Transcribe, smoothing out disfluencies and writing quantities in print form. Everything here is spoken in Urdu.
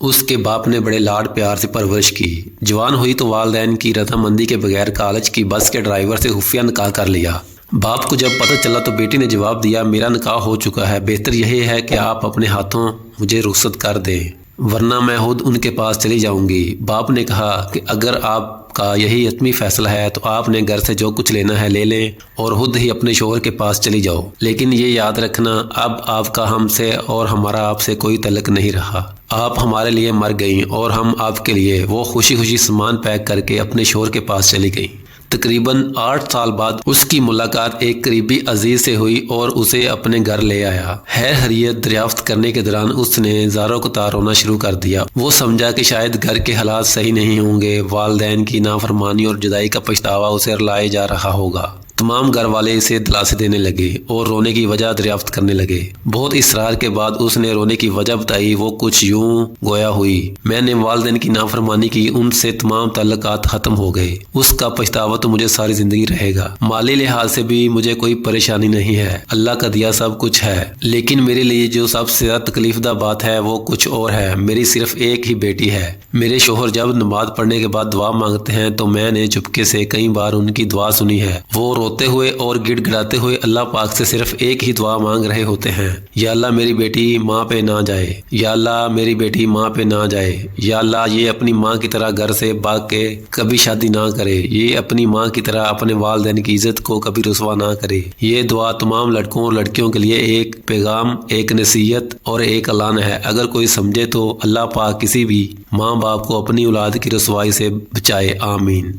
اس کے باپ نے بڑے لاڈ پیار سے پرورش کی۔ جوان ہوئی تو والدین کی رضامندی کے بغیر کالج کی بس کے ڈرائیور سے خفیہ نکاح کر لیا۔ باپ کو جب پتہ چلا تو بیٹی نے جواب دیا، میرا نکاح ہو چکا ہے، بہتر یہی ہے کہ آپ اپنے ہاتھوں مجھے رخصت کر دیں، ورنہ میں خود ان کے پاس چلی جاؤں گی۔ باپ نے کہا کہ اگر آپ کا یہی حتمی فیصلہ ہے تو آپ نے گھر سے جو کچھ لینا ہے لے لیں اور خود ہی اپنے شوہر کے پاس چلی جاؤ، لیکن یہ یاد رکھنا اب آپ کا ہم سے اور ہمارا آپ سے کوئی تعلق نہیں رہا۔ آپ ہمارے لیے مر گئیں اور ہم آپ کے لیے۔ وہ خوشی خوشی سامان پیک کر کے اپنے شوہر کے پاس چلی گئیں۔ تقریباً 8 سال بعد اس کی ملاقات ایک قریبی عزیز سے ہوئی اور اسے اپنے گھر لے آیا۔ حیریت دریافت کرنے کے دوران اس نے زاروں کو تار رونا شروع کر دیا۔ وہ سمجھا کہ شاید گھر کے حالات صحیح نہیں ہوں گے، والدین کی نافرمانی اور جدائی کا پچھتاوا اسے رلائے جا رہا ہوگا۔ تمام گھر والے اسے دلاسے دینے لگے اور رونے کی وجہ دریافت کرنے لگے۔ بہت اصرار کے بعد اس نے رونے کی وجہ بتائی۔ وہ کچھ یوں گویا ہوئی، میں نے والدین کی نافرمانی کی، ان سے تمام تعلقات ختم ہو گئے، اس کا پچھتاوا تو مجھے ساری زندگی رہے گا۔ مالی لحاظ سے بھی مجھے کوئی پریشانی نہیں ہے، اللہ کا دیا سب کچھ ہے، لیکن میرے لیے جو سب سے زیادہ تکلیف دہ بات ہے وہ کچھ اور ہے۔ میری صرف ایک ہی بیٹی ہے۔ میرے شوہر جب نماز پڑھنے کے بعد دعا مانگتے ہیں تو میں نے چپکے سے کئی بار ان کی دعا سنی ہے۔ وہ روتے ہوئے اور گڑ گڑاتے ہوئے اللہ پاک سے صرف ایک ہی دعا مانگ رہے ہوتے ہیں، یا اللہ میری بیٹی ماں پہ نہ جائے، یا اللہ میری بیٹی ماں پہ نہ جائے، یا اللہ یہ اپنی ماں کی طرح گھر سے بھاگ کے کبھی شادی نہ کرے، یہ اپنی ماں کی طرح اپنے والدین کی عزت کو کبھی رسوا نہ کرے۔ یہ دعا تمام لڑکوں اور لڑکیوں کے لیے ایک پیغام، ایک نصیحت اور ایک اعلان ہے۔ اگر کوئی سمجھے تو اللہ پاک کسی بھی ماں باپ کو اپنی اولاد کی رسوائی سے بچائے، آمین۔